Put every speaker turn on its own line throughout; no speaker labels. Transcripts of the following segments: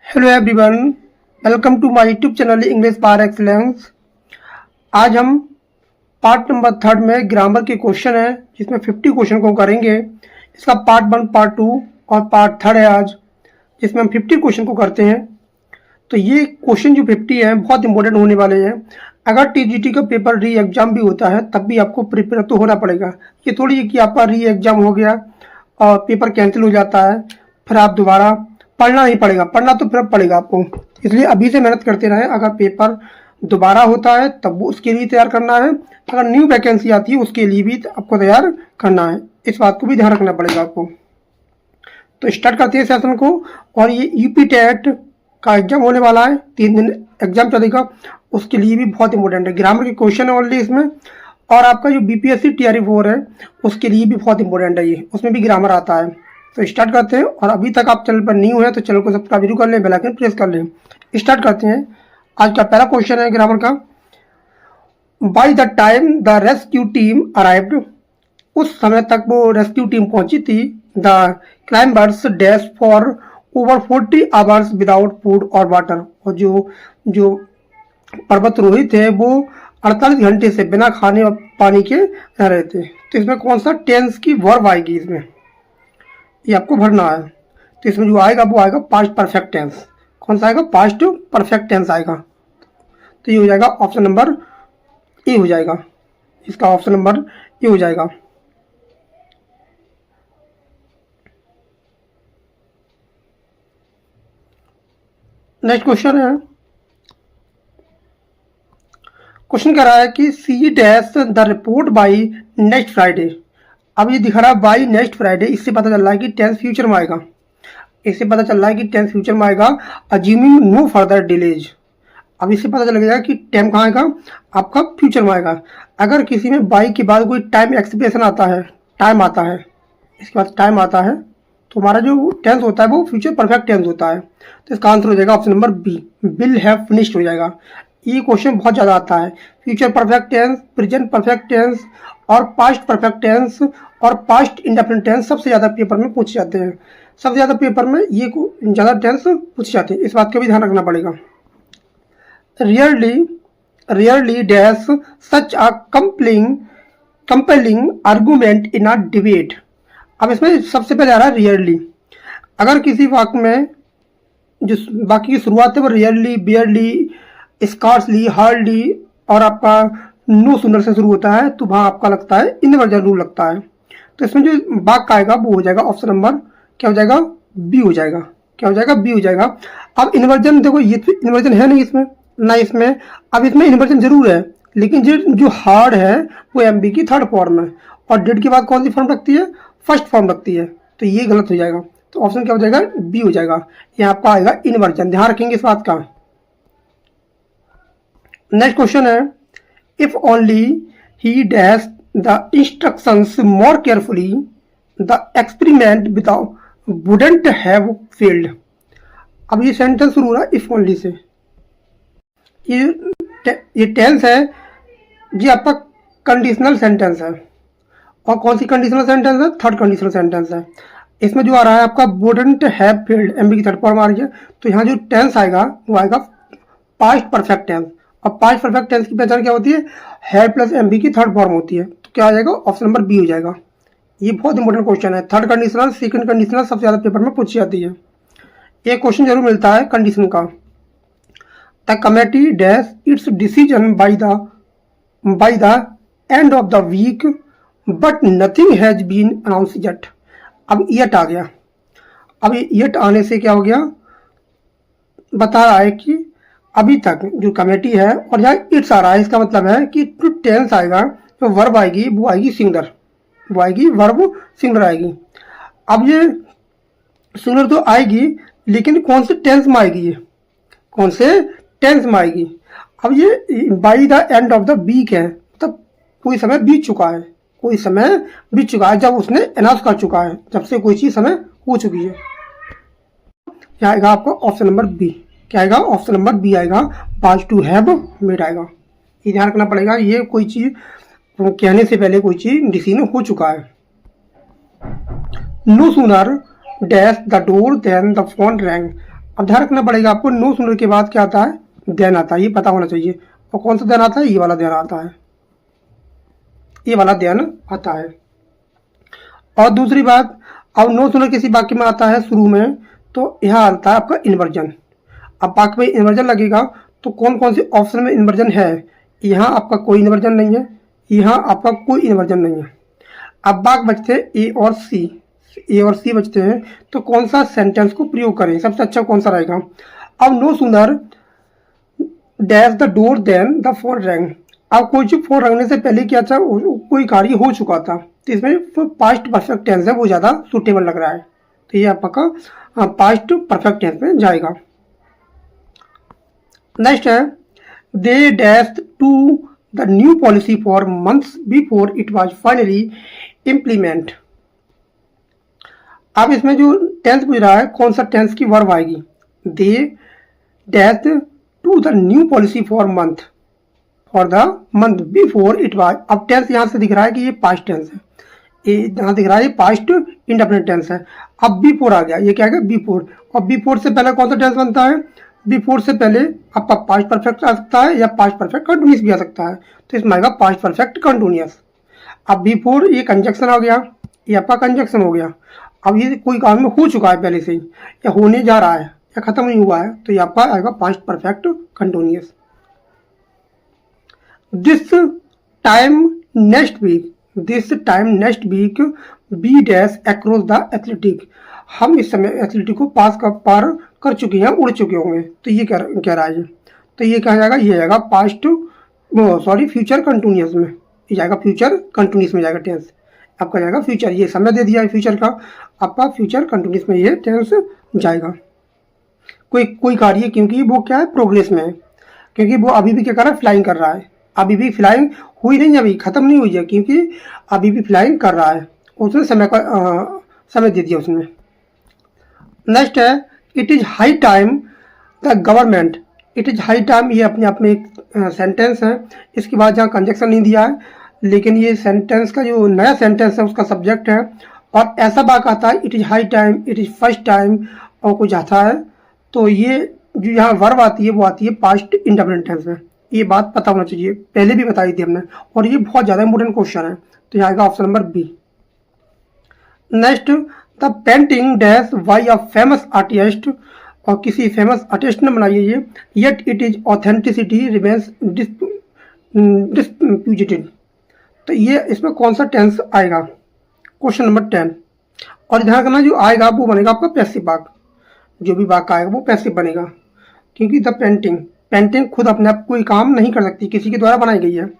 Hello everyone, welcome to my YouTube channel English bar excellence. आज हम part number 3 में grammar के question है, जिसमें 50 क्वेश्चन को करेंगे। इसका पार्ट 1, पार्ट 2 और पार्ट 3 है आज, जिसमें हम 50 क्वेश्चन को करते हैं। तो ये क्वेश्चन जो 50 है बहुत इंपॉर्टेंट होने वाले हैं। अगर टीजीटी का पेपर री एग्जाम भी होता है तब भी आपको प्रिपेयर तो होना पड़ेगा। ये थोड़ी है कि आपका री एग्जाम हो गया और पेपर कैंसिल हो जाता है, फिर आप दोबारा पढ़ना नहीं पड़ेगा। पढ़ना तो फिर पड़ेगा आपको, इसलिए अभी से मेहनत करते रहें। अगर पेपर दोबारा होता है तब उसके लिए तैयार करना है, अगर न्यू वैकेंसी आती है उसके लिए भी आपको तैयार करना है। इस बात को भी ध्यान रखना पड़ेगा आपको। तो स्टार्ट करते हैं सेशन को। और ये यूपी टेट का एग्जाम होने वाला है, 3 दिन एग्जाम चलेगा, उसके लिए भी बहुत इंपॉर्टेंट है। ग्रामर के क्वेश्चन है ओनली इसमें। और आपका जो बीपीएससी टीआरई 4 है उसके लिए भी बहुत इंपॉर्टेंट है, ये उसमें भी ग्रामर आता है। तो स्टार्ट करते हैं। और अभी तक आप चैनल पर न्यू है तो चैनल को सब्सक्राइब जरूर कर लें, बेल आइकन प्रेस कर लें। स्टार्ट करते हैं। आज का पहला क्वेश्चन है ग्रामर का। Bye the time the rescue team arrived, उस समय तक वो रेस्क्यू टीम पहुंची थी। The climbers dash for over 40 hours without food और वाटर, और जो पर्वतरोही थे वो 48 घंटे से बिना खाने और पानी के रह रहे थे। तो इसमें कौन सा टेंस की वर्ब आएगी, इसमें ये आपको भरना है। तो इसमें जो आएगा वो आएगा पास्ट परफेक्ट टेंस। कौन सा आएगा? पास्ट परफेक्ट टेंस आएगा। तो ये हो जाएगा ऑप्शन नंबर ए हो जाएगा, इसका ऑप्शन नंबर ए हो जाएगा। नेक्स्ट क्वेश्चन है। क्वेश्चन कह रहा है कि C dash the report by next Friday. अब ये दिख रहा है बाई नेक्स्ट फ्राइडे, इससे पता चल रहा है कि टेंस फ्यूचर में आएगा। इससे पता चल रहा है कि टेंस फ्यूचर में आएगा, अज्यूमिंग नो फर्दर डिलेज। अब इससे पता चल गया कि टाइम कहाँ आएगा, आपका फ्यूचर में आएगा। अगर किसी में बाई के बाद कोई टाइम एक्सप्रेशन आता है, टाइम आता है, इसके बाद टाइम आता है, तो हमारा जो टेंस होता है वो फ्यूचर परफेक्ट टेंस होता है। तो इसका आंसर हो जाएगा option number B, will have finished हो जाएगा। ये क्वेश्चन बहुत ज़्यादा आता है। Future perfect tense, present perfect tense और पास्ट परफेक्ट टेंस और पास्ट इंडेफिनिट टेंस सबसे ज़्यादा पेपर में पूछे जाते हैं। सबसे ज़्यादा पेपर में ये ज़्यादा टेंस पूछे जाते हैं, इस बात का भी ध्यान रखना पड़ेगा। Rarely dash such a compelling argument in a debate. अब इसमें सबसे पहले आ रहा है रियरली। अगर किसी वाक्य में जो बाकी की शुरुआत है वो रियरली, बियरली, स्कार्सली, हार्डली और आपका नो सुनर से शुरू होता है, तो वहाँ आपका लगता है इनवर्जन रूल लगता है। तो इसमें जो वाक्य आएगा वो हो जाएगा ऑप्शन नंबर क्या हो जाएगा? बी हो जाएगा। क्या हो जाएगा? बी हो जाएगा। अब इन्वर्जन देखो, ये इन्वर्जन है नहीं इसमें ना इसमें। अब इसमें इन्वर्जन जरूर है, लेकिन जो हार्ड है वो एमबी की थर्ड फॉर्म है, और डिड के बाद कौन सी फॉर्म रखती है? फर्स्ट फॉर्म रखती है। तो ये गलत हो जाएगा। तो ऑप्शन क्या हो जाएगा? बी हो जाएगा। यहाँ आपका आएगा इन्वर्जन, ध्यान रखेंगे इस बात का। नेक्स्ट क्वेश्चन है, if only he dash the instructions more carefully the experiment without wouldn't have failed. अब ये सेंटेंस शुरू हो रहा है इफ ओनली से। ये टेंस है जी, आपका कंडीशनल सेंटेंस है। और कौन सी कंडीशनल सेंटेंस है? थर्ड कंडीशनल सेंटेंस है। इसमें जो आ रहा है आपका वुडंट हैव फेल्ड, एमबी की थर्ड फॉर्म आ रही है। तो यहाँ जो टेंस आएगा वो आएगा पास्ट परफेक्ट टेंस। और पास्ट परफेक्ट टेंस की पहचान क्या होती है? हैव प्लस एमबी की थर्ड फॉर्म होती है। तो क्या आ जाएगा? ऑप्शन नंबर बी हो जाएगा। ये बहुत इंपॉर्टेंट क्वेश्चन है। थर्ड कंडीशनल, सेकंड कंडीशनल सबसे ज़्यादा पेपर में पूछी जाती है। एक क्वेश्चन जरूर मिलता है कंडीशन का। The committee dash its decision by the end of the week but nothing has been announce yet. अब येट आ गया। अब येट आने से क्या हो गया? बता रहा है कि अभी तक जो कमेटी है, और यहाँ इट्स आ रहा है, इसका मतलब है कि जो टेंस आएगा तो वर्ब आएगी, वो आएगी सिंगुलर, वो आएगी वर्ब सिंगुलर आएगी। अब ये सिंगुलर तो आएगी, लेकिन कौन से टेंस में आएगी? ये कौन से टेंस में आएगी? अब ये by the end of the week है, मतलब कोई समय बीत चुका है, कोई समय बीत चुका है जब उसने अनाउंस कर चुका है, जब से कोई चीज़ समय हो चुकी है। क्या आएगा आपको? Option number B. क्या आएगा? ऑप्शन नंबर बी आएगा, पास टू हैव मेड आएगा। ये ध्यान रखना पड़ेगा, ये कोई चीज़ कहने से पहले कोई चीज़ डिसीजन हो चुका है। No sooner dash the door than the phone rang. अब ध्यान रखना पड़ेगा आपको, नो सूनर के बाद क्या आता है, देन आता है, ये पता होना चाहिए। और कौन सा देन आता है, ये वाला देन आता है, ये वाला देन आता है। और दूसरी बात, अब नो सूनर किसी वाक्य में आता है शुरू में, तो यहाँ आता है आपका इन्वर्जन। अब वाक्य में इन्वर्जन लगेगा तो कौन कौन से ऑप्शन में इन्वर्जन है, यहाँ आपका कोई इन्वर्जन नहीं है, यहाँ आपका कोई इन्वर्जन नहीं है। अब वाक्य बचते हैं ए और सी, ए और सी बचते हैं, तो कौन सा सेंटेंस को प्रयोग करें, सबसे अच्छा कौन सा रहेगा। अब no sooner dash the door than the phone rang. अब कोई जो फोन रंगने से पहले क्या था, कोई कार्य हो चुका था, तो इसमें पास्ट परफेक्ट टेंस है, वो ज़्यादा सुटेबल लग रहा है, तो ये आपका पास्ट परफेक्ट टेंस में जाएगा। नेक्स्ट है, they dash to the new policy for months before it was finally implement. अब इसमें जो टेंस पूछ रहा है, कौन सा टेंस की वर्ब आएगी, they dash to the new policy for month before it was. अब टेंस यहाँ से दिख रहा है कि ये पास्ट टेंस है, ये यहाँ दिख रहा है ये पास्ट इंडेफिनिट टेंस है। अब बिफोर आ गया, ये क्या है, बिफोर। और बिफोर से पहले कौन सा टेंस बनता है, बिफोर से पहले आपका पास्ट परफेक्ट आ सकता है या पास्ट परफेक्ट कंटिन्यूस भी आ सकता है, तो इसमें आएगा पास्ट परफेक्ट कंटिन्यूस। अब बिफोर ये कंजक्शन आ गया, ये आपका कंजक्शन हो गया। अब ये कोई काम में हो चुका है पहले से ही, या होने जा रहा है, या खत्म नहीं हुआ है, तो ये आपका आएगा past perfect continuous. This time next week, this time next week B dash across the athletic. हम इस समय एथलेटिक को पार कर चुके हैं, उड़ चुके होंगे, तो ये कह रहा है, तो ये क्या जाएगा, ये जाएगा पास्ट फ्यूचर कंटिन्यूस में, ये जाएगा फ्यूचर कंटिन्यूस में जाएगा टेंस, आपका जाएगा फ्यूचर, ये समय दे दिया है फ्यूचर का, आपका फ्यूचर कंटिन्यूस में ये टेंस जाएगा। कोई कार्य, क्योंकि वो क्या है, प्रोग्रेस में है, क्योंकि वो अभी भी क्या कर रहा है, फ्लाइंग कर रहा है, अभी भी फ्लाइंग हुई नहीं, अभी खत्म नहीं हुई है, क्योंकि अभी भी फ्लाइंग कर रहा है, उसने समय दे दिया उसने। नेक्स्ट है, it is high time the government. It is high time, ये अपने आप में एक सेंटेंस है, इसके बाद जहाँ कंजक्शन नहीं दिया है, लेकिन ये सेंटेंस का जो नया सेंटेंस है उसका सब्जेक्ट है, और ऐसा वाक्य आता है, it is high time, it is first time, और कुछ आता है, तो ये जो यहाँ वर्ब आती है वो आती है पास्ट इंडेफिनिट टेंस में। ये बात पता होना चाहिए, पहले भी बताई थी हमने, और ये बहुत ज़्यादा इंपॉर्टेंट क्वेश्चन है, तो यहाँ आएगा option number B. Next, the painting dash by a famous artist, और किसी फेमस आर्टिस्ट ने बनाई है ये, yet it is authenticity remains disputed. तो ये इसमें कौन सा टेंस आएगा, क्वेश्चन नंबर 10। और ध्यान करना, जो आएगा वो बनेगा आपका पैसिव वाक्य, जो भी वाक्य आएगा वो पैसिव बनेगा, क्योंकि द पेंटिंग खुद अपने आप कोई काम नहीं कर सकती, किसी के द्वारा बनाई गई है।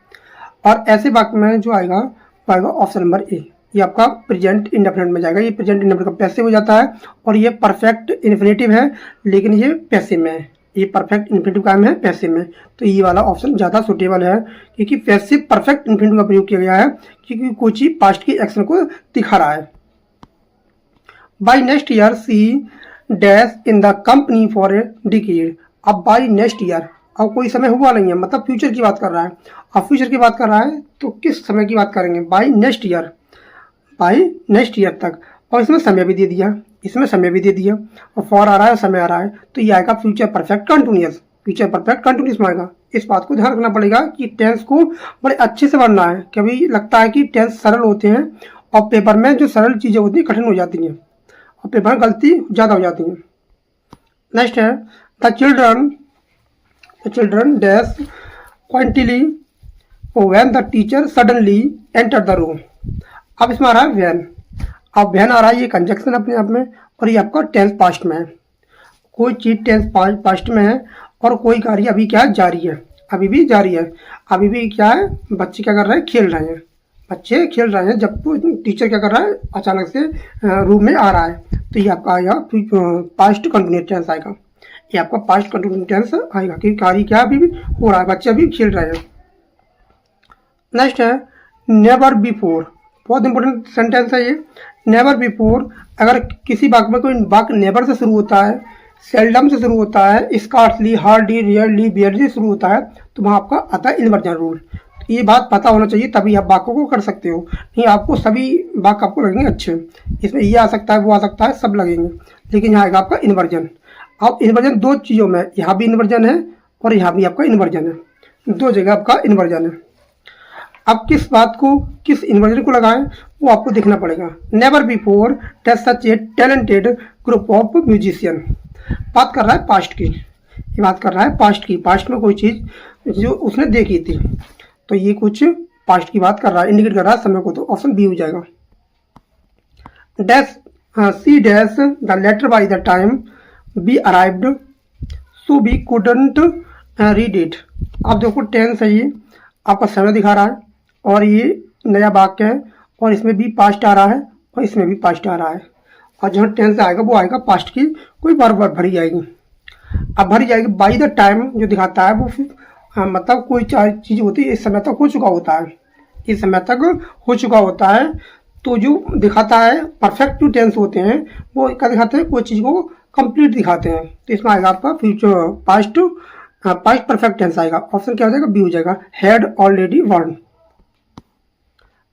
और ऐसे वाक्य में जो आएगा वो आएगा ऑप्शन नंबर ए, ये आपका प्रेजेंट इंडेफिनिट में जाएगा। ये प्रेजेंट इंडेफिनिट का पैसिव हो जाता है, और ये परफेक्ट इन्फिनेटिव है, लेकिन ये पैसिव में है, ये परफेक्ट इन्फिनेटिव काम है पैसिव में, तो ये वाला ऑप्शन ज़्यादा सुटेबल है, क्योंकि पैसिव परफेक्ट इन्फिनेटिव का प्रयोग किया गया है, क्योंकि कोई चीज पास्ट की एक्शन को दिखा रहा है। By next year C dash in the company for a decade. अब बाई नेक्स्ट ईयर, अब कोई समय हुआ नहीं है, मतलब फ्यूचर की बात कर रहा है। अब फ्यूचर की बात कर रहा है तो किस समय की बात करेंगे, by next year, by next year तक। और इसमें समय भी दे दिया, इसमें समय भी दे दिया, और फॉर आ रहा है, समय आ रहा है, तो ये आएगा future perfect continuous, future perfect continuous में आएगा। इस बात को ध्यान रखना पड़ेगा कि टेंस को बड़े अच्छे से पढ़ना है। कभी लगता है कि टेंस सरल होते हैं, और पेपर में जो सरल चीज़ें होती हैं कठिन हो जाती हैं, और पेपर में गलती ज़्यादा हो जाती हैं। नेक्स्ट है, the children dash quietly when the teacher suddenly enter the room. अब इसमें आ रहा है व्हेन। अब व्हेन आ रहा है, ये कंजक्शन अपने आप में, और ये आपका टेंस पास्ट में है। कोई चीज़ टेंस पास्ट में है, और कोई कार्य अभी क्या है, जारी है, अभी भी जारी है। अभी भी क्या है, बच्चे क्या कर रहे हैं, खेल रहे हैं, बच्चे खेल रहे हैं, जब तो टीचर क्या कर रहा है, अचानक से रूम में आ रहा है, तो ये आपका आएगा पास्ट कंटिन्यूअस टेंस आएगा, ये आपका पास्ट कंटिन्यूअस टेंस आएगा, क्योंकि कार्य क्या अभी भी हो रहा है, बच्चे अभी खेल रहे हैं। नेक्स्ट है, नेवर बिफोर। बहुत इंपॉर्टेंट सेंटेंस है ये, नेवर बिफोर। अगर किसी वाक्य में कोई वाक्य नेवर से शुरू होता है, सेल्डम से शुरू होता है, स्कार्सली, हार्डली, रियरली, बियरली से शुरू होता है, तो वहाँ आपका आता है इन्वर्जन रूल। ये बात पता होना चाहिए, तभी आप वाक्यों को कर सकते हो, नहीं आपको सभी वाक्य आपको लगेंगे अच्छे, इसमें ये आ सकता है, वो आ सकता है, सब लगेंगे, लेकिन यहाँ आएगा आपका इन्वर्जन। अब इन्वर्जन दो चीज़ों में, यहाँ भी इन्वर्जन है और यहाँ भी आपका इन्वर्जन है, दो जगह आपका इन्वर्जन है। अब किस बात को, किस इन्वर्जन को लगाएं वो आपको देखना पड़ेगा। Never before test such a talented group of musician. बात कर रहा है पास्ट की, ये बात कर रहा है पास्ट की, पास्ट में कोई चीज़ जो उसने देखी थी, तो ये कुछ पास्ट की बात कर रहा है, इंडिकेट कर रहा है समय को, तो ऑप्शन बी हो जाएगा। Dash C dash the letter by the time B arrived so B couldn't read it. अब देखो टेंस है, ये आपका समय दिखा रहा है और ये नया वाक्य है और इसमें भी पास्ट आ रहा है और इसमें भी पास्ट आ रहा है, और जहाँ टेंस आएगा वो आएगा पास्ट की कोई बार बार भरी जाएगी। अब भरी जाएगी बाई द टाइम जो दिखाता है वो मतलब कोई चीज़ होती है इस समय तक हो चुका होता है, इस समय तक हो चुका होता है। तो जो दिखाता है परफेक्ट जो टेंस होते हैं वो क्या दिखाते हैं, कोई चीज़ को कंप्लीट दिखाते हैं, तो इसमें आएगा आपका future past, past perfect tense आएगा। ऑप्शन क्या हो जाएगा, बी हो जाएगा, had already worn.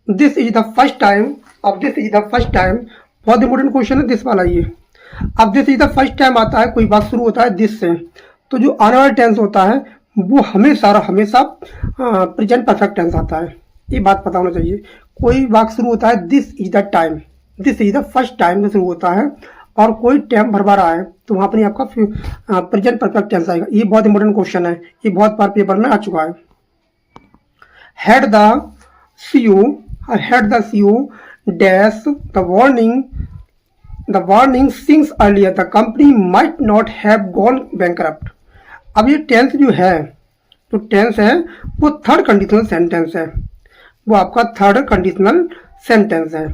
This is the first time, अब this is the first time बहुत इंपॉर्टेंट क्वेश्चन है दिस वाला ये। अब this is the first time आता है, कोई बात शुरू होता है दिस से, तो जो आने वाला टेंस होता है वो हमेशा हमेशा प्रेजेंट परफेक्ट टेंस आता है, ये बात पता होना चाहिए। कोई वाक्य शुरू होता है this is the time, this is the first time से शुरू होता है और कोई टाइम भर रहा है तो वहाँ पर आपका प्रेजेंट परफेक्ट टेंस आएगा। ये बहुत इंपॉर्टेंट क्वेश्चन है, ये बहुत बार पेपर में आ चुका है। Had the CEO, had the CEO dash the warning since earlier the company might not have gone bankrupt. अब ये टेंस जो है, तो टेंस है वो थर्ड कंडीशनल सेंटेंस है, वो आपका थर्ड कंडीशनल सेंटेंस है,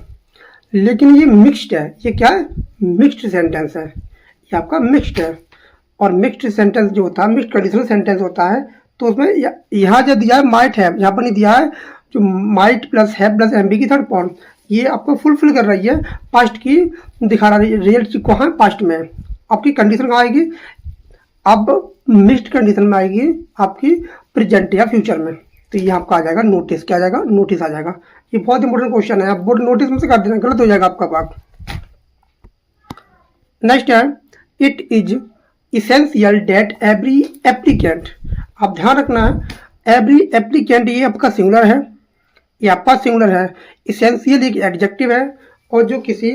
लेकिन ये मिक्स्ड है। ये क्या है, मिक्स्ड सेंटेंस है, ये आपका मिक्स्ड है। और मिक्स्ड सेंटेंस जो होता है, मिक्स्ड कंडीशनल सेंटेंस होता है, तो उसमें यहाँ जो दिया है माइट है, यहाँ पर नहीं दिया है, जो माइट प्लस है प्लस एम बी की थर्ड फॉर्म, ये आपको फुलफिल कर रही है, पास्ट की दिखा रहा है, रियल कहाँ है, पास्ट में। आपकी कंडीशन कहाँ आएगी, अब मिक्स्ड कंडीशन में आएगी आपकी प्रेजेंट या फ्यूचर में, तो ये आपका आ जाएगा नोटिस। क्या आ जाएगा, नोटिस आ जाएगा। ये बहुत इंपॉर्टेंट क्वेश्चन है, आप बोर्ड नोटिस में से कर देना, गलत हो जाएगा आपका बात। नेक्स्ट है, it is essential that every applicant. आप ध्यान रखना है, एवरी एप्लीकेंट ये आपका सिंगुलर है, ये आपका सिंगुलर है। इसेंशियल एक एडजेक्टिव है, और जो किसी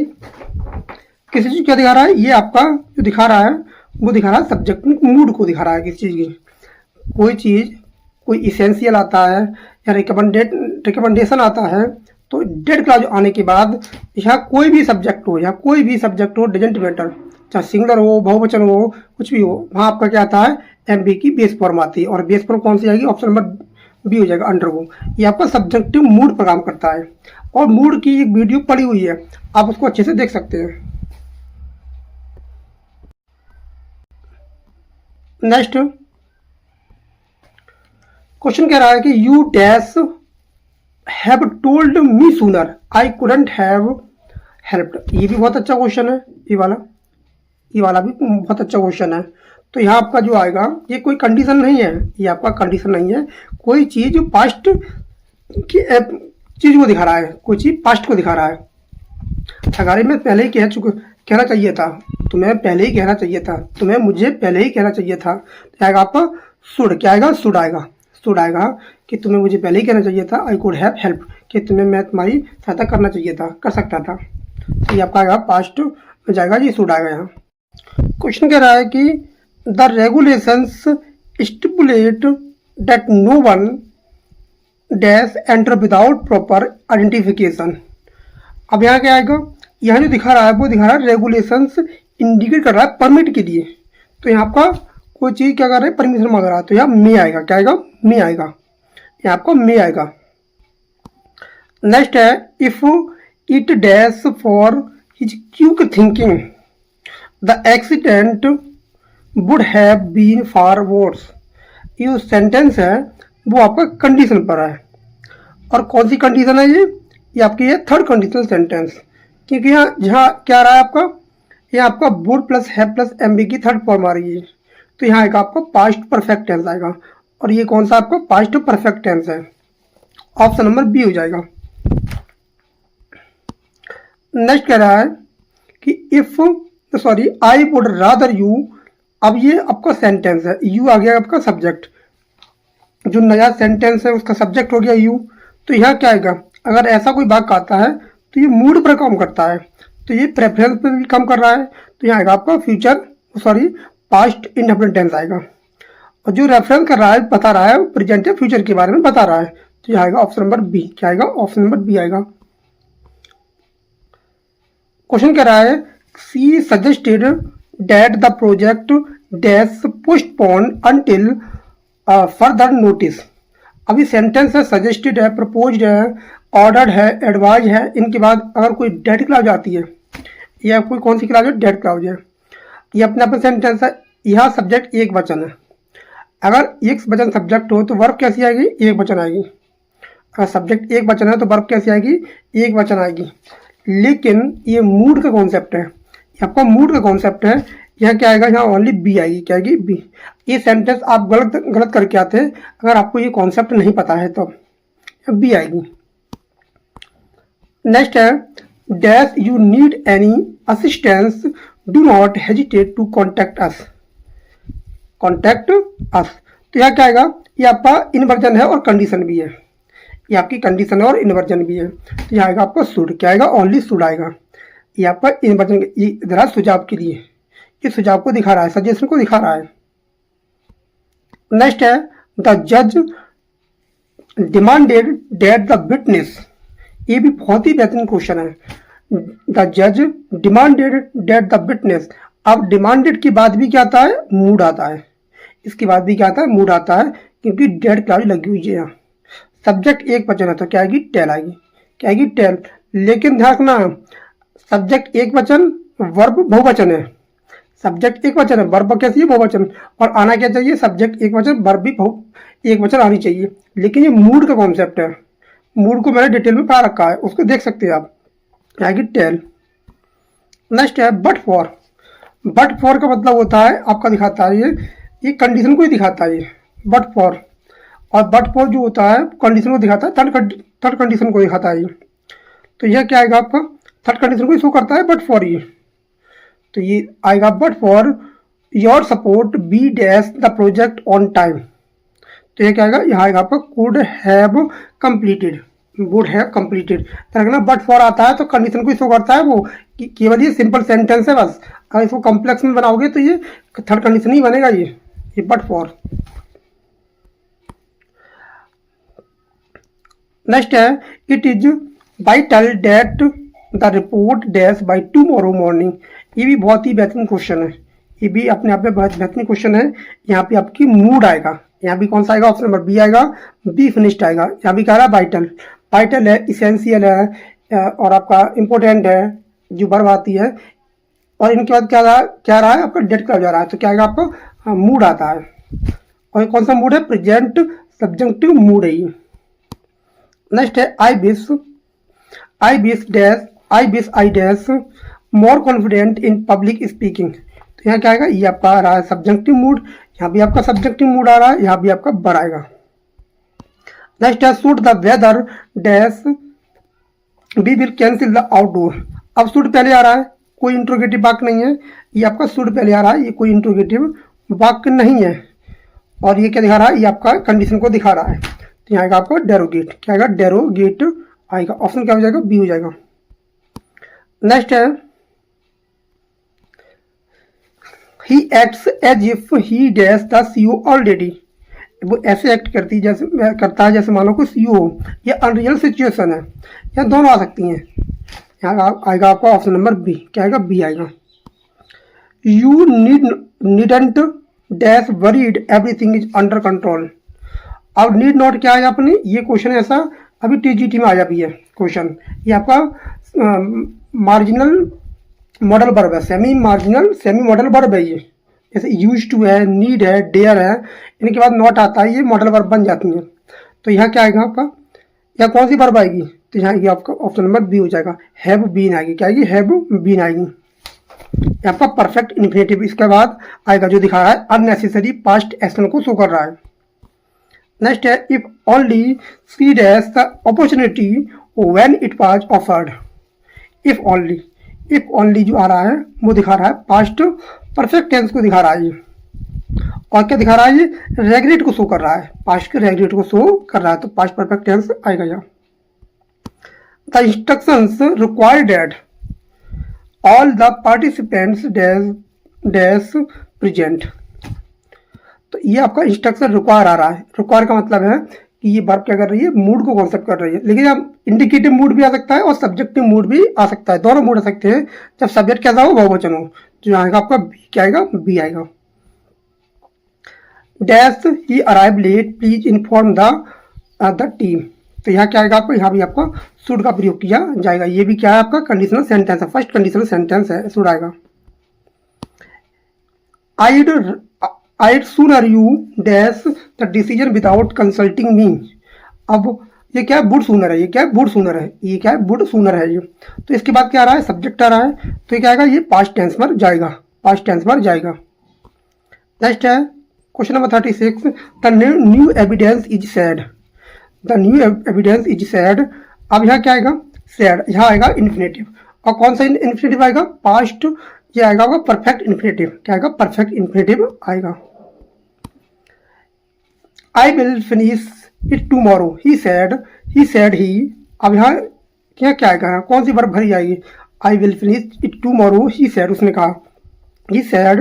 चीज क्या दिखा रहा है, ये आपका जो दिखा रहा है वो दिखा रहा है सब्जेक्ट मूड को दिखा रहा है किसी चीज़ की। कोई चीज़ कोई इसेंशियल आता है या रिकमेंडेशन आता है, तो डेट क्लॉज आने के बाद यहाँ कोई भी सब्जेक्ट हो, यहाँ कोई भी सब्जेक्ट हो, डजेंट मैटर, चाहे सिंगुलर हो, बहुवचन हो, कुछ भी हो, वहाँ आपका क्या आता है, एमबी की बेस फॉर्म आती है। और बेस फॉर्म कौन सी आएगी, ऑप्शन नंबर बी हो जाएगा, अंडरगो। ये आपका सब्जेक्टिव मूड पर काम करता है, और मूड की एक वीडियो पड़ी हुई है, आप उसको अच्छे से देख सकते हैं। नेक्स्ट क्वेश्चन कह रहा है कि you dash have told me sooner I couldn't have helped. ये भी बहुत अच्छा क्वेश्चन है, ये वाला भी बहुत अच्छा क्वेश्चन है। तो यहाँ आपका जो आएगा, ये कोई कंडीशन नहीं है, ये आपका कंडीशन नहीं है, कोई चीज़ जो पास्ट की चीज़ को दिखा रहा है, कोई चीज़ पास्ट को दिखा रहा है। अगर मैं पहले ही कहना चाहिए था, तुम्हें पहले ही कहना चाहिए था, तुम्हें मुझे पहले ही कहना चाहिए था, तो आएगा आपका शुड। क्या आएगा, शुड आएगा। शुड आएगा कि तुम्हें मुझे पहले ही कहना चाहिए था, आई कुड हैव हेल्प, कि तुम्हें मैं तुम्हारी सहायता करना चाहिए था, कर सकता था। तो ये आपका आएगा पास्ट में जाएगा, ये शुड आएगा। यहाँ क्वेश्चन कह रहा है कि the regulations stipulate that no one dash enter without proper identification. अब यहाँ क्या आएगा, यहाँ जो दिखा रहा है वो दिखा रहा है रेगुलेशंस इंडिकेट कर रहा है परमिट के लिए, तो यहाँ आपका कोई चीज़ क्या कर रहा है, परमिशन मांग रहा है, तो यहाँ मे आएगा। क्या आएगा, मे आएगा, यहाँ आपको मे आएगा। नेक्स्ट है, if it dash for his quick thinking the accident would have been far worse. ये जो सेंटेंस है वो आपका कंडीशन पर है, और कौन सी कंडीशन है ये आपकी है थर्ड कंडीशनल सेंटेंस, क्योंकि यहाँ जहाँ क्या आ रहा है आपका, ये आपका would plus have plus M B की थर्ड फॉर्म आ रही है, तो यहाँ आएगा आपको पास्ट परफेक्ट टेंस आएगा, और ये कौन सा आपका पास्ट परफेक्ट टेंस है, ऑप्शन नंबर बी हो जाएगा। नेक्स्ट कह रहा है कि आई वुड रादर यू अब ये आपका सेंटेंस है, यू आ गया आपका सब्जेक्ट, जो नया सेंटेंस है उसका सब्जेक्ट हो गया यू। तो यहाँ क्या आएगा, अगर ऐसा कोई वाक्य आता है तो ये मूड पर काम करता है, तो ये प्रेफरेंस पर भी काम कर रहा है। तो यहाँ आएगा आपका future sorry past indefinite tense आएगा, और जो रेफरेंस कर रहा है बता रहा है प्रेजेंट या फ्यूचर के बारे में बता रहा है। तो यहाँ आएगा ऑप्शन नंबर बी। क्या आएगा, ऑप्शन नंबर बी आएगा। क्वेश्चन कह रहा है C suggested that the project dash postpone until further notice. अभी सेंटेंस है, सजेस्टेड है, प्रपोज्ड है, ऑर्डर्ड है, एडवाइज है, इनके बाद अगर कोई डेट क्लाउज आती है या कोई कौन सी क्लाउज है, डेट क्लाउज है, ये अपने आप में सेंटेंस है। यहाँ सब्जेक्ट एक वचन है, अगर एक वचन सब्जेक्ट हो तो वर्ब कैसी आएगी, एक वचन आएगी। अगर सब्जेक्ट एक वचन है तो वर्ब कैसी आएगी, एक वचन आएगी। लेकिन ये मूड का कॉन्सेप्ट है, आपका मूड का कॉन्सेप्ट है। यहाँ क्या आएगा, यहाँ ओनली बी आएगी। क्या आएगी, बी। ये सेंटेंस आप गलत करके आते हैं अगर आपको ये कॉन्सेप्ट नहीं पता है तो बी आएगी। नेक्स्ट है dash you need any assistance do not hesitate to contact us. Contact us, तो यहाँ क्या आएगा, ये आपका इन्वर्जन है और कंडीशन भी है, ये आपकी कंडीशन है और इन्वर्जन भी है। तो यहाँ आएगा आपका शुड। क्या आएगा, ओनली शुड आएगा। ये आपका इन्वर्जन, ये जरा सुझाव के लिए, ये सुझाव को दिखा रहा है, सजेशन को दिखा रहा है। नेक्स्ट है द जज डिमांडेड डेट द विटनेस। ये भी बहुत ही बेहतरीन क्वेश्चन है। द जज डिमांडेड डेट द विटनेस। अब डिमांडेड के बाद भी क्या आता है, मूड आता है। इसके बाद भी क्या आता है, मूड आता है, क्योंकि डेट क्लाउज लगी हुई है यहाँ। सब्जेक्ट एक वचन है तो क्या आएगी, टेल आएगी। क्या आएगी, टेल। लेकिन ध्यान रखना, सब्जेक्ट एक वचन, वर्ब बहुवचन है। सब्जेक्ट एक वचन है, वर्ब कैसी है, बहुवचन। और आना क्या चाहिए, सब्जेक्ट एक वचन, वर्ब भी एक वचन आनी चाहिए। लेकिन ये मूड का कॉन्सेप्ट है, मूड को मैंने डिटेल में पढ़ा रखा है, उसको देख सकते हैं आप। आएगी टेल। नेक्स्ट है बट फॉर। बट फॉर का मतलब होता है, आपका दिखाता है ये कंडीशन को ही दिखाता है ये बट फॉर। और बट फॉर जो होता है कंडीशन को दिखाता है, थर्ड कंडीशन को दिखाता है ये। तो यह क्या आएगा आपका, थर्ड कंडीशन को ही शो करता है बट फॉर ये। तो ये आएगा but for your support be dash the project on time. तो ये क्या आएगा, यहाँ आएगा आपका could have completed, would have completed. रखना बट फॉर आता है तो कंडीशन को शो करता है वो, केवल ये सिंपल सेंटेंस है बस। अगर इसको कॉम्प्लेक्स में बनाओगे तो ये थर्ड कंडीशन ही बनेगा ये बट फॉर। नेक्स्ट है it is vital date the report dash by tomorrow morning. ये भी बहुत ही बेहतरीन क्वेश्चन है, ये भी अपने आप में बहुत बेहतरीन क्वेश्चन है। यहाँ पे आपकी मूड आएगा, यहाँ भी कौन सा आएगा, ऑप्शन नंबर बी आएगा, बी फिनिश्ड आएगा। यहाँ भी कह रहा है वाइटल, वाइटल है, इसेंशियल है और आपका इम्पोर्टेंट है जो वर्ब आती है। और इनके बाद क्या रहा है आपका डेट क्लाउज आ रहा है, तो क्या आएगा आपका मूड आता है। और कौन सा मूड है, प्रेजेंट सब्जेक्टिव मूड है ये। नेक्स्ट है I wish I dash more confident in public speaking. तो यहाँ क्या आएगा, ये आपका आ रहा है सब्जेक्टिव मूड, यहाँ भी आपका सब्जेक्टिव मूड आ रहा है, यहाँ भी आपका बर आएगा। नेक्स्ट है suit the weather dash we will cancel the outdoor. अब सूट पहले आ रहा है, कोई इंट्रोगेटिव वाक्य नहीं है, ये आपका सूट पहले आ रहा है, ये कोई इंट्रोगेटिव वाक्य नहीं है। और ये क्या दिखा रहा है, ये आपका कंडीशन को दिखा रहा है। तो यहाँ आएगा आपका डेरोगेट। क्या आएगा, डेरोगेट आएगा। ऑप्शन क्या हो जाएगा, बी हो जाएगा। नेक्स्ट है he acts as if he dash the CO already. वो ऐसे एक्ट करता है जैसे मानो कोई सीओ हो। ये अनरियल सिचुएशन है, यहाँ दोनों आ सकती हैं। यहाँ आएगा आपका ऑप्शन नंबर बी। क्या आएगा, बी आएगा। You needn't dash worried everything is under control. अब नीड नॉट क्या आया अपने, ये क्वेश्चन ऐसा अभी टीजीटी में आया भी है क्वेश्चन। ये आपका मार्जिनल मॉडल वर्ब है, सेमी मॉडल वर्ब है ये। जैसे यूज टू है, नीड है, डेयर है, इनके बाद नॉट आता है, ये मॉडल वर्ब बन जाती हैं। तो यहाँ क्या आएगा आपका, यहाँ कौन सी वर्ब आएगी, तो यहाँ आएगी आपका ऑप्शन नंबर बी हो जाएगा, हैव बीन आएगी। क्या आएगी, हैव बीन आएगी। यहाँ पर परफेक्ट इन्फिनेटिव इसके बाद आएगा जो दिखा रहा है अननेसेसरी पास्ट एक्शन को शो कर रहा है। नेक्स्ट है if only she dash the opportunity when it was offered. If only जो आ रहा है वो दिखा रहा है पास्ट परफेक्ट टेंस को दिखा रहा है। और क्या दिखा रहा है, ये रेगुलेट को शो कर रहा है, पास्ट के रेगुलेट को शो कर रहा है, तो पास्ट परफेक्ट टेंस आएगा यहाँ। The instructions required that all the participants dash present. तो ये आपका इंस्ट्रक्शन रिक्वायर आ रहा है। रिक्वायर का मतलब है कि ये वर्ब क्या कर रही है, मूड को कॉन्सेप्ट कर रही है। लेकिन अब इंडिकेटिव मूड भी आ सकता है और सब्जेक्टिव मूड भी आ सकता है, दोनों मूड आ सकते हैं जब सब्जेक्ट कैसा हो, बहुवचन हो। जो आएगा आपका बी, क्या आएगा, बी आएगा। Dash he arrive late please inform the team. तो यहाँ क्या आएगा आपको, यहाँ भी आपका शुड का प्रयोग किया जाएगा। ये भी क्या है आपका कंडीशनल सेंटेंस है, फर्स्ट कंडीशनल सेंटेंस है, शुड आएगा। I'd sooner you dash the decision without consulting me। अब ये क्या है, वुड सूनर है, ये क्या है, वुड सूनर है, ये क्या है, वुड सूनर है ये। तो इसके बाद क्या आ रहा है, सब्जेक्ट आ रहा है, तो ये क्या आएगा, ये पास्ट टेंस पर जाएगा, पास्ट टेंस पर जाएगा। नेक्स्ट है question number 36, the new evidence is sad. The new evidence is sad. अब यहाँ क्या आएगा, सैड, यहाँ आएगा इन्फिनेटिव। और कौन सा इन्फिनेटिव आएगा, पास्ट, ये आएगा होगा परफेक्ट इन्फिनेटिव। क्या आएगा, परफेक्ट इन्फिनेटिव आएगा। I will finish it tomorrow he said he. अब यहाँ क्या क्या आएगा, कौन सी वर्ब भरी जाएगी, आई will finish it tomorrow he sad, उसने कहा ही सैड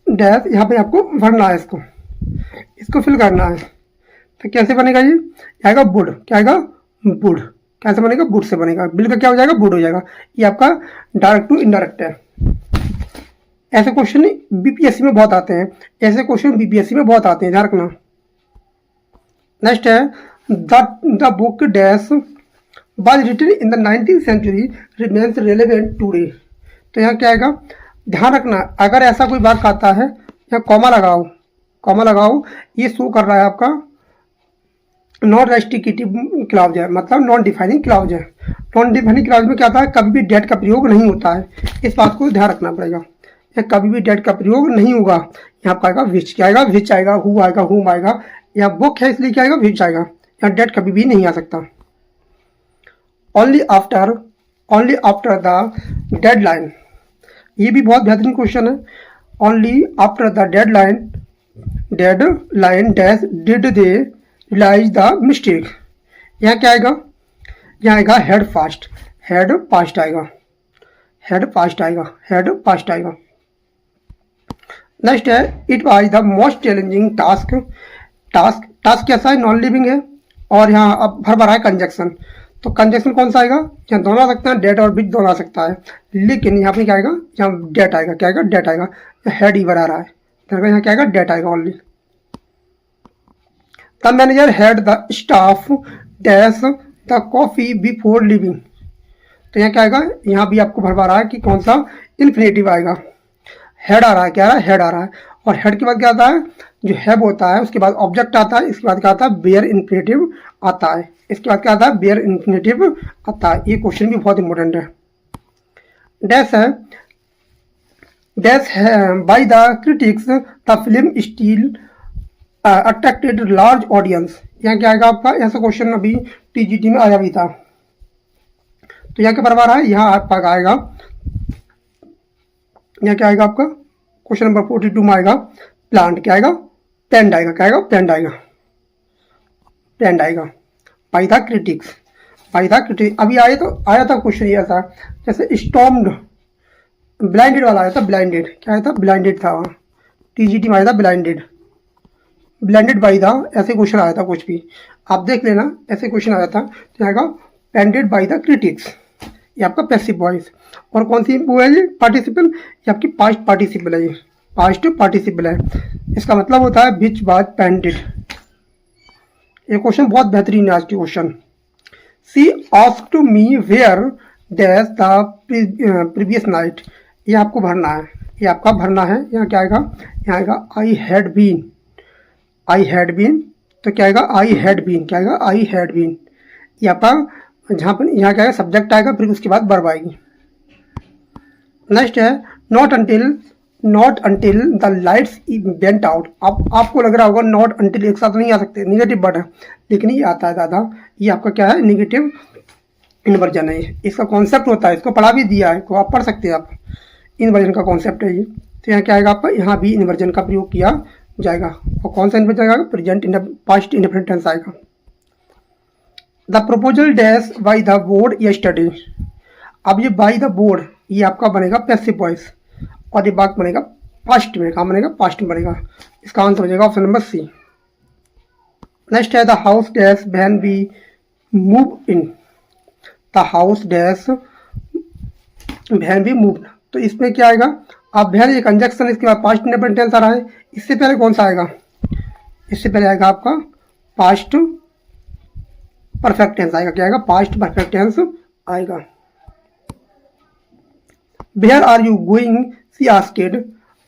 डैश। यहाँ पे आपको भरना है, इसको फिल करना है। तो कैसे बनेगा, ये आएगा वुड, क्या आएगा, वुड। कैसे बनेगा, वुड से बनेगा, बिल का क्या हो जाएगा, वुड हो जाएगा। ये आपका डायरेक्ट टू इनडायरेक्ट है। ऐसे क्वेश्चन बीपीएससी में बहुत आते हैं, ऐसे क्वेश्चन बीपीएससी में बहुत आते हैं, ध्यान रखना। नेक्स्ट है the book dash was written in the 19th century remains relevant today. तो यहाँ क्या आएगा, ध्यान रखना, अगर ऐसा कोई वाक्य आता है, यहाँ कॉमा लगाओ, कॉमा लगाओ, ये शो कर रहा है आपका नॉन रेस्ट्रिक्टिव क्लॉज है, मतलब नॉन डिफाइनिंग क्लॉज है। नॉन डिफाइनिंग क्लॉज में क्या होता है, कभी भी डेट का प्रयोग नहीं होता है, इस बात को ध्यान रखना पड़ेगा। या कभी भी डेट का प्रयोग नहीं होगा। यहाँ पर आएगा विच, क्या आएगा, विच आएगा, हु आएगा, हुम आएगा। यहाँ बुक है इसलिए क्या आएगा, विच आएगा। यहाँ डेट कभी भी नहीं आ सकता। ओनली आफ्टर द डेडलाइन, ये भी बहुत बेहतरीन क्वेश्चन है। Only after the deadline dash did they realise the mistake. यहाँ क्या आएगा, यहाँ आएगा हेड फास्ट, हेड पास्ट आएगा, हेड पास्ट आएगा, हेड पास्ट आएगा। नेक्स्ट है it was the most challenging task. Task कैसा है, नॉन लिविंग है, और यहाँ अब भर भरा है कंजक्शन। तो कंजक्शन कौन सा आएगा, यहाँ दोनों आ सकता है, डेट और बिट दोनों आ सकता है, लेकिन यहाँ पे क्या आएगा, यहाँ डेट आएगा, क्या आएगा, डेट आएगा। हेड ही आ रहा है, तो यहाँ क्या आएगा, डेट आएगा only. The manager had the staff dash the coffee before living. तो यहाँ क्या आएगा, यहाँ भी आपको भरवा रहा है कि कौन सा इन्फिनेटिव आएगा। हेड आ रहा है, क्या आ रहा है, हेड आ रहा है। और हेड के बाद क्या आता है, जो हैव होता है, उसके बाद ऑब्जेक्ट आता है, इसके बाद क्या आता है, बेयर इन्फिनेटिव आता है, इसके बाद क्या आता है, बेयर इन्फिनेटिव आता है। ये क्वेश्चन भी बहुत इंपॉर्टेंट है। डैश है by the critics the film steel attracted large audience. यहाँ क्या आएगा आपका, ऐसा क्वेश्चन अभी टीजीटी में आया भी था। तो यहाँ क्या बराबर है, यहाँ आपका आएगा, यहाँ क्या आएगा आपका, क्वेश्चन नंबर 42 में आएगा प्लांट, क्या आएगा, पेंड आएगा, क्या आएगा, पेंड आएगा, पेंड आएगा। By the critics, by the critics. अभी आया था क्वेश्चन ये था, जैसे स्टॉम्ड, ब्लाइंडेड वाला आया था, ब्लाइंडेड, क्या आया था, ब्लाइंडेड था, वहाँ टीजीटी में आया था ब्लाइंडेड, ब्लेंडेड बाई द, ऐसे क्वेश्चन आया था, कुछ भी आप देख लेना, ऐसे क्वेश्चन आया था। तो आएगा पेंडेड बाई द क्रिटिक्स, ये आपका पैसिव वॉइस। और कौन सी वो है, ये पार्टिसिपल, ये आपकी पास्ट पार्टिसिपल है, ये पास्ट पार्टिसिपल है। इसका मतलब होता है विच वाज पेंडेड। ये क्वेश्चन बहुत बेहतरीन है आज की question. She asked me where dash the previous night. ये आपको भरना है, ये आपका भरना है। यहाँ क्या आएगा, यहाँ आएगा I had been, I had been. तो क्या आएगा, आई हैड बीन, क्या आएगा, आई हैड बीन। ये आपका जहाँ पर यहाँ क्या आएगा, सब्जेक्ट आएगा, फिर उसके बाद वर्ब आएगी। नेक्स्ट है not until the lights went out. आपको लग रहा होगा नॉट अंटिल एक साथ नहीं आ सकते, निगेटिव वर्ड है, लेकिन ये आता है दादा। ये आपका क्या है, निगेटिव इन्वर्जन है। इसका कॉन्सेप्ट होता है, इसको पढ़ा भी दिया है, तो आप पढ़ सकते हैं। आप इन्वर्जन का कॉन्सेप्ट है ये। तो यहाँ क्या आएगा आपका, यहाँ भी इन्वर्जन का प्रयोग किया जाएगा। और कौन सा इन्वर्जन आएगा, present in past indefinite tense आएगा। The proposal dash by the board yesterday. अब ये बाई द बोर्ड ये आपका बनेगा पैसिव वॉइस और ये बात बनेगा पास्ट में। कहाँ बनेगा, पास्ट में बनेगा। इसका आंसर हो जाएगा ऑप्शन नंबर सी। नेक्स्ट है the house dash when we move in. The house dash when we move. तो इसमें क्या आएगा, अब वैन ये कंजक्शन, इसके बाद पास्ट इंडेफिनिट टेंस आ रहा है। इससे पहले कौन सा आएगा, इससे पहले आएगा आपका पास्ट परफेक्ट टेंस आएगा। क्या आएगा, पास्ट परफेक्ट टेंस आएगा। Where are you going she asked.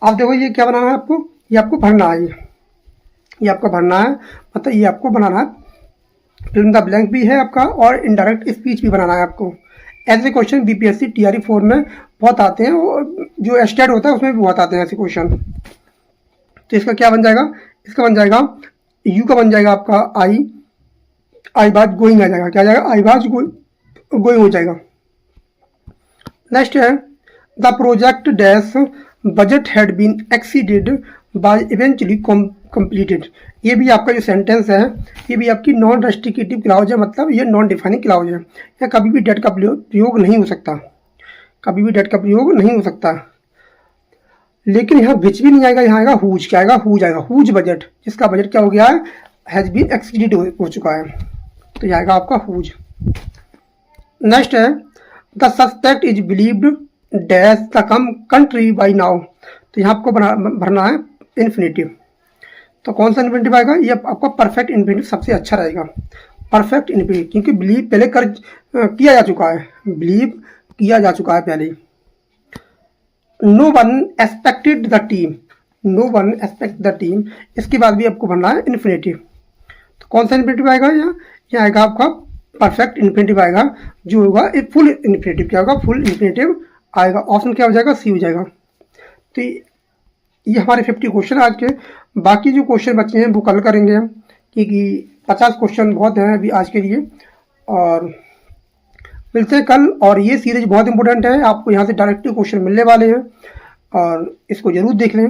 अब देखो ये क्या बनाना है आपको, ये आपको भरना है, ये आपको भरना है, मतलब ये आपको बनाना है। फिल्म द ब्लैंक भी है आपका और इनडायरेक्ट स्पीच भी बनाना है आपको। ऐसे क्वेश्चन बीपीएससी टीआरई 4 में बहुत आते हैं और जो एस्टेट होता है उसमें भी बहुत आते हैं ऐसे क्वेश्चन। तो इसका क्या बन जाएगा, इसका बन जाएगा यू का बन जाएगा आपका आई बाज गोइंग आ जाएगा। क्या आ जाएगा, आई बाज गोइंग हो जाएगा। नेक्स्ट है the project dash budget had been exceeded by eventually completed. ये भी आपका जो सेंटेंस है ये भी आपकी नॉन रेस्ट्रिक्टिव क्लाउज है, मतलब ये नॉन डिफाइनिंग क्लाउज है। या कभी भी डेट का प्रयोग नहीं हो सकता, कभी भी डेट का प्रयोग नहीं हो सकता। लेकिन यहाँ विच भी नहीं आएगा, यहाँ आएगा हुज। क्या आएगा, हुज आएगा। हुज बजट, जिसका बजट क्या हो गया है, हैज बीन एक्सीडेड हो चुका है। तो यह आएगा आपका हुज। नेक्स्ट है the suspect is believed dash the country by now. तो यहाँ आपको भरना है इन्फिनेटिव। तो कौन सा इन्फिनेटिव आएगा, ये आपका परफेक्ट इन्फिनेटिव सबसे अच्छा रहेगा। परफेक्ट इन्फिनेटिव, क्योंकि बिलीव पहले किया जा चुका है, बिलीव किया जा चुका है पहले। No one expected the team, no one expect the team, इसके बाद भी आपको भरना है इन्फिनेटिव। तो कौन सा इन्फिनेटिव आएगा, यहाँ आएगा आपका परफेक्ट इन्फिनेटिव आएगा, जो होगा एक फुल इन्फिनेटिव। क्या होगा, फुल इन्फिनेटिव आएगा। ऑप्शन क्या हो जाएगा, सी हो जाएगा। तो ये हमारे 50 क्वेश्चन आज के। बाकी जो क्वेश्चन बचे हैं वो कल करेंगे हम, क्योंकि 50 क्वेश्चन बहुत हैं अभी आज के लिए। और मिलते हैं कल। और ये सीरीज बहुत इंपॉर्टेंट है, आपको यहाँ से डायरेक्टली क्वेश्चन मिलने वाले हैं और इसको जरूर देख लें।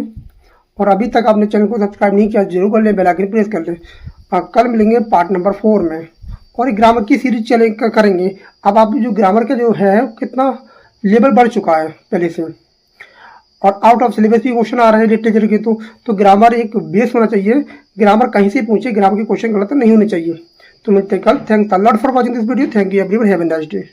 और अभी तक आपने चैनल को सब्सक्राइब नहीं किया जरूर कर लें, बेल आइकन प्रेस कर लें। कल मिलेंगे पार्ट नंबर 4 में और एक ग्रामर की सीरीज करेंगे। अब आप जो ग्रामर का जो है कितना लेवल बढ़ चुका है पहले से, और आउट ऑफ सिलेबस भी क्वेश्चन आ रहे हैं लिटरेचर के। तो ग्रामर एक बेस होना चाहिए, ग्रामर कहीं से पूछे, ग्रामर के क्वेश्चन गलत नहीं होने चाहिए। तो मिलते हैं कल। Thanks a lot for watching this video. Thank you everyone, have a nice day.